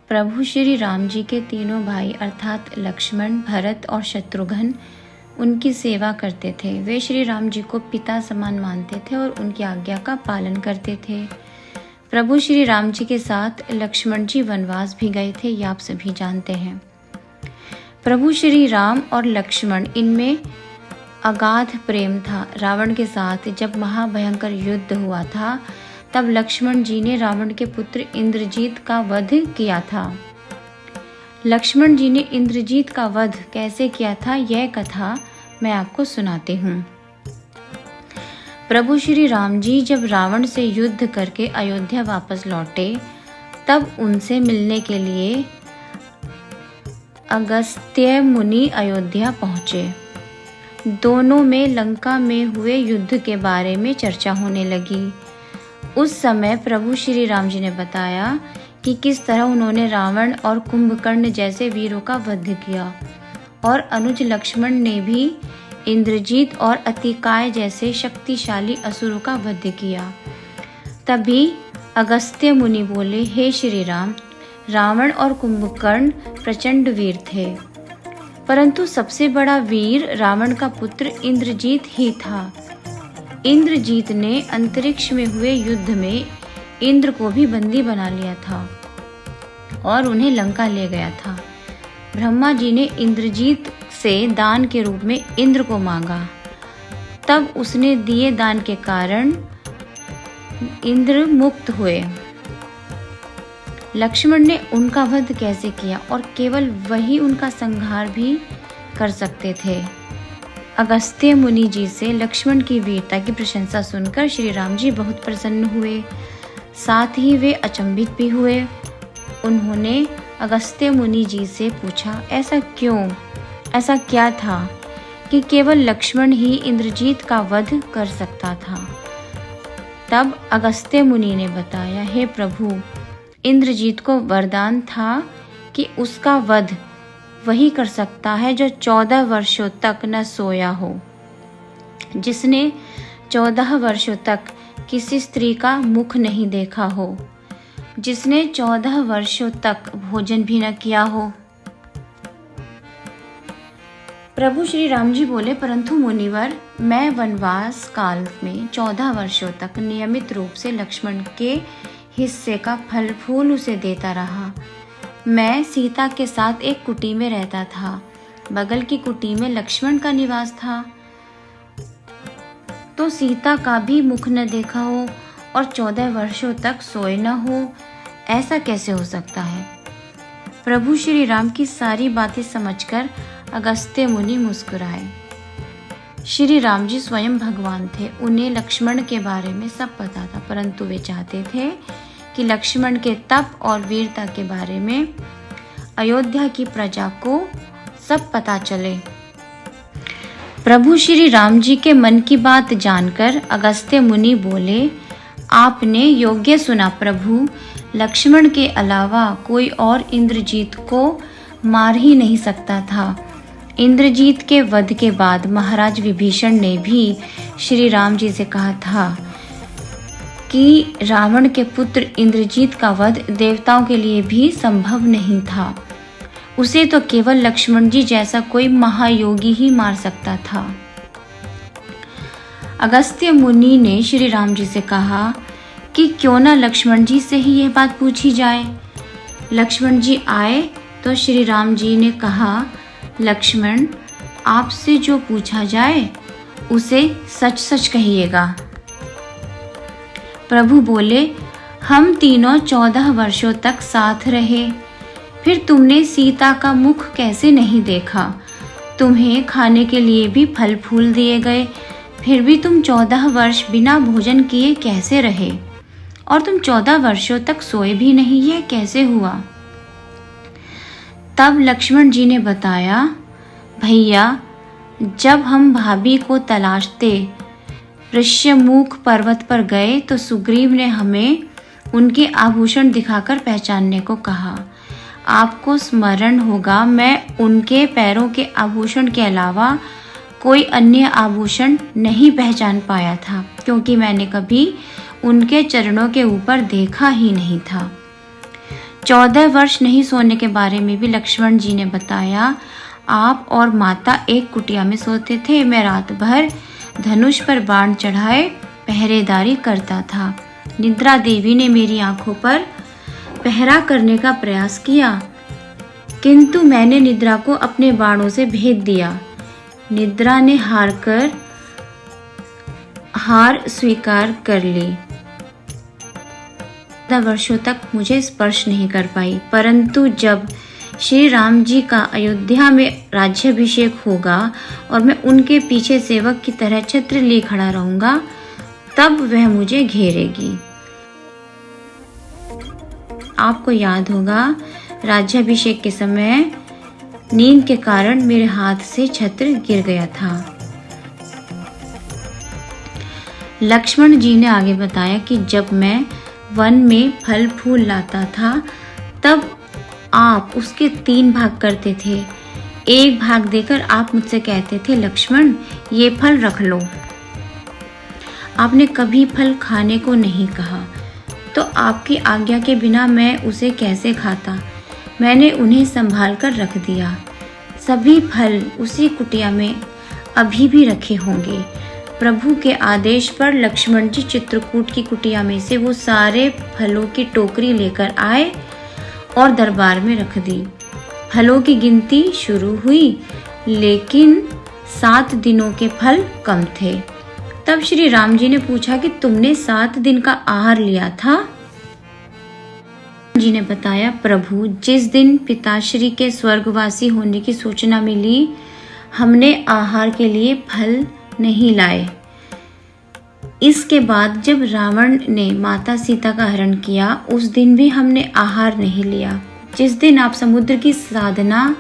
प्रभु श्री राम जी के तीनों भाई अर्थात लक्ष्मण, भरत और शत्रुघ्न उनकी सेवा करते थे। वे श्री राम जी को पिता समान मानते थे और उनकी आज्ञा का पालन करते थे। प्रभु श्री राम जी के साथ लक्ष्मण जी वनवास भी गए थे, ये आप सभी जानते हैं। प्रभु श्री राम और लक्ष्मण इनमें अगाध प्रेम था। रावण के साथ जब महाभयंकर युद्ध हुआ था तब लक्ष्मण जी ने रावण के पुत्र इंद्रजीत का वध किया था। लक्ष्मण जी ने इंद्रजीत का वध कैसे किया था, यह कथा मैं आपको सुनाती हूँ। प्रभु श्री राम जी जब रावण से युद्ध करके अयोध्या वापस लौटे तब उनसे मिलने के लिए अगस्त्य मुनि अयोध्या पहुँचे। दोनों में लंका में हुए युद्ध के बारे में चर्चा होने लगी। उस समय प्रभु श्री राम जी ने बताया कि किस तरह उन्होंने रावण और कुंभकर्ण जैसे वीरों का वध किया और अनुज लक्ष्मण ने भी इंद्रजीत और अतिकाय जैसे शक्तिशाली असुरों का वध किया। तभी अगस्त्य मुनि बोले, हे श्री राम, रावण और कुंभकर्ण प्रचंड वीर थे, परंतु सबसे बड़ा वीर रावण का पुत्र इंद्रजीत ही था। इंद्रजीत ने अंतरिक्ष में हुए युद्ध में इंद्र को भी बंदी बना लिया था और उन्हें लंका ले गया था। ब्रह्मा जी ने इंद्रजीत से दान के रूप में इंद्र को मांगा, तब उसने दिए दान के कारण इंद्र मुक्त हुए। लक्ष्मण ने उनका वध कैसे किया और केवल वही उनका संहार भी कर सकते थे। अगस्त्य मुनि जी से लक्ष्मण की वीरता की प्रशंसा सुनकर श्री राम जी बहुत प्रसन्न हुए, साथ ही वे अचंभित भी हुए। उन्होंने अगस्त्य मुनि जी से पूछा, ऐसा क्यों, ऐसा क्या था कि केवल लक्ष्मण ही इंद्रजीत का वध कर सकता था। तब अगस्त्य मुनि ने बताया, हे प्रभु, इंद्रजीत को वरदान था कि उसका वध वही कर सकता है जो 14 वर्षों तक न सोया हो, जिसने 14 वर्षों तक किसी स्त्री का मुख नहीं देखा हो, जिसने 14 वर्षों तक भोजन भी न किया हो। प्रभु श्री राम जी बोले, परंतु मुनिवर, मैं वनवास काल में 14 वर्षों तक नियमित रूप से लक्ष्मण के हिस्से का फल फूल उसे देता रहा। मैं सीता के साथ एक कुटी में रहता था। बगल की कुटी में लक्ष्मण का निवास था, तो सीता का भी मुख न देखा हो और 14 वर्षों तक सोए न हो, ऐसा कैसे हो सकता है। प्रभु श्री राम की सारी बातें समझकर अगस्त्य मुनि मुस्कुराए। श्री राम जी स्वयं भगवान थे, उन्हें लक्ष्मण के बारे में सब पता था, परंतु वे चाहते थे कि लक्ष्मण के तप और वीरता के बारे में अयोध्या की प्रजा को सब पता चले। प्रभु श्री राम जी के मन की बात जानकर अगस्त्य मुनि बोले, आपने योग्य सुना प्रभु, लक्ष्मण के अलावा कोई और इंद्रजीत को मार ही नहीं सकता था। इंद्रजीत के वध के बाद महाराज विभीषण ने भी श्री राम जी से कहा था कि रावण के पुत्र इंद्रजीत का वध देवताओं के लिए भी संभव नहीं था। उसे तो केवल लक्ष्मण जी जैसा कोई महायोगी ही मार सकता था। अगस्त्य मुनि ने श्री राम जी से कहा कि क्यों न लक्ष्मण जी से ही यह बात पूछी जाए। लक्ष्मण जी आए तो श्री राम जी ने कहा, लक्ष्मण, आपसे जो पूछा जाए उसे सच सच कहिएगा। प्रभु बोले, हम तीनों 14 वर्षों तक साथ रहे, फिर तुमने सीता का मुख कैसे नहीं देखा। तुम्हें खाने के लिए भी फल फूल दिए गए, फिर भी तुम 14 वर्ष बिना भोजन किए कैसे रहे, और तुम 14 वर्षों तक सोए भी नहीं, यह कैसे हुआ। तब लक्ष्मण जी ने बताया, भैया, जब हम भाभी को तलाशते ऋष्यमुख पर्वत पर गए तो सुग्रीव ने हमें उनके आभूषण दिखाकर पहचानने को कहा। आपको स्मरण होगा, मैं उनके पैरों के आभूषण के अलावा कोई अन्य आभूषण नहीं पहचान पाया था, क्योंकि मैंने कभी उनके चरणों के ऊपर देखा ही नहीं था। 14 वर्ष नहीं सोने के बारे में भी लक्ष्मण जी ने बताया। आप और माता एक कुटिया में सोते थे। मैं रात भर धनुष पर बाण चढ़ाए पहरेदारी करता था। निद्रा देवी ने मेरी आंखों पर पहरा करने का प्रयास किया, किंतु मैंने निद्रा को अपने बाणों से भेद दिया। निद्रा ने हार स्वीकार कर ली। 14 वर्षों तक मुझे स्पर्श नहीं कर पाई, परंतु जब श्री राम जी का अयोध्या में राज्याभिषेक होगा और मैं उनके पीछे सेवक की तरह छत्र लिए खड़ा रहूंगा, तब वह मुझे घेरेगी। आपको याद होगा, राज्याभिषेक के समय नींद के कारण मेरे हाथ से छत्र गिर गया था। लक्ष्मण जी ने आगे बताया कि जब मैं वन में फल फूल लाता था, तब आप उसके 3 भाग करते थे। एक भाग देकर आप मुझसे कहते थे, लक्ष्मण ये फल रख लो। आपने कभी फल खाने को नहीं कहा, तो आपकी आज्ञा के बिना मैं उसे कैसे खाता। मैंने उन्हें संभाल कर रख दिया। सभी फल उसी कुटिया में अभी भी रखे होंगे। प्रभु के आदेश पर लक्ष्मण जी चित्रकूट की कुटिया में से वो सारे फलों की टोकरी लेकर आए और दरबार में रख दी। फलों की गिनती शुरू हुई, लेकिन 7 दिनों के फल कम थे। तब श्री राम जी ने पूछा कि तुमने 7 दिन का आहार लिया था? जी ने बताया, प्रभु जिस दिन पिताश्री के स्वर्गवासी होने की सूचना मिली, हमने आहार के लिए फल नहीं लाए। इसके बाद जब रावण ने माता सीता का हरण किया, उस दिन भी हमने आहार नहीं लिया। जिस दिन आप समुद्र की साधना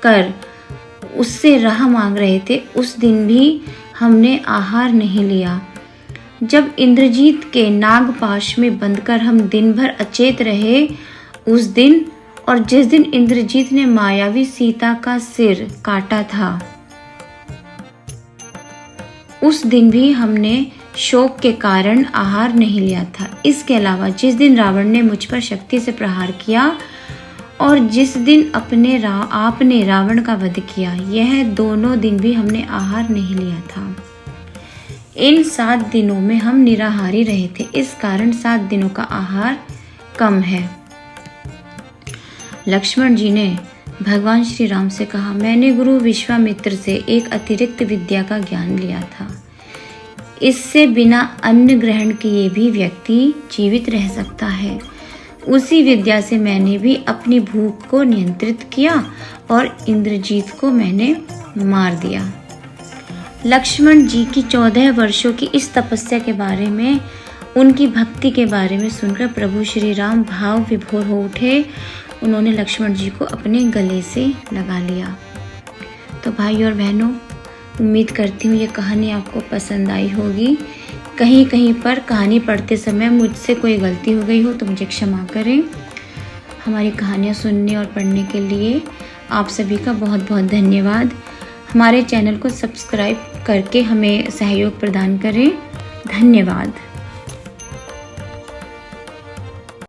कर उससे राह मांग रहे थे, उस दिन भी हमने आहार नहीं लिया। जब इंद्रजीत के नागपाश में बंधकर हम दिन भर अचेत रहे, उस दिन, और जिस दिन इंद्रजीत ने मायावी सीता का सिर काटा था, उस दिन भी हमने शोक के कारण आहार नहीं लिया था। इसके अलावा जिस दिन रावण ने मुझ पर शक्ति से प्रहार किया और जिस दिन आपने रावण का वध किया, यह दोनों दिन भी हमने आहार नहीं लिया था। इन 7 दिनों में हम निराहारी रहे थे, इस कारण 7 दिनों का आहार कम है। लक्ष्मण जी ने भगवान श्री राम से कहा, मैंने गुरु विश्वामित्र से एक अतिरिक्त विद्या का ज्ञान लिया था। इससे बिना अन्न ग्रहण किए भी व्यक्ति जीवित रह सकता है। उसी विद्या से मैंने भी अपनी भूख को नियंत्रित किया और इंद्रजीत को मैंने मार दिया। लक्ष्मण जी की 14 वर्षों की इस तपस्या के बारे में, उनकी भक्ति के बारे में सुनकर प्रभु श्री राम भाव विभोर हो उठे। उन्होंने लक्ष्मण जी को अपने गले से लगा लिया। तो भाई और बहनों, उम्मीद करती हूँ ये कहानी आपको पसंद आई होगी। कहीं कहीं पर कहानी पढ़ते समय मुझसे कोई गलती हो गई हो तो मुझे क्षमा करें। हमारी कहानियाँ सुनने और पढ़ने के लिए आप सभी का बहुत बहुत धन्यवाद। हमारे चैनल को सब्सक्राइब करके हमें सहयोग प्रदान करें। धन्यवाद।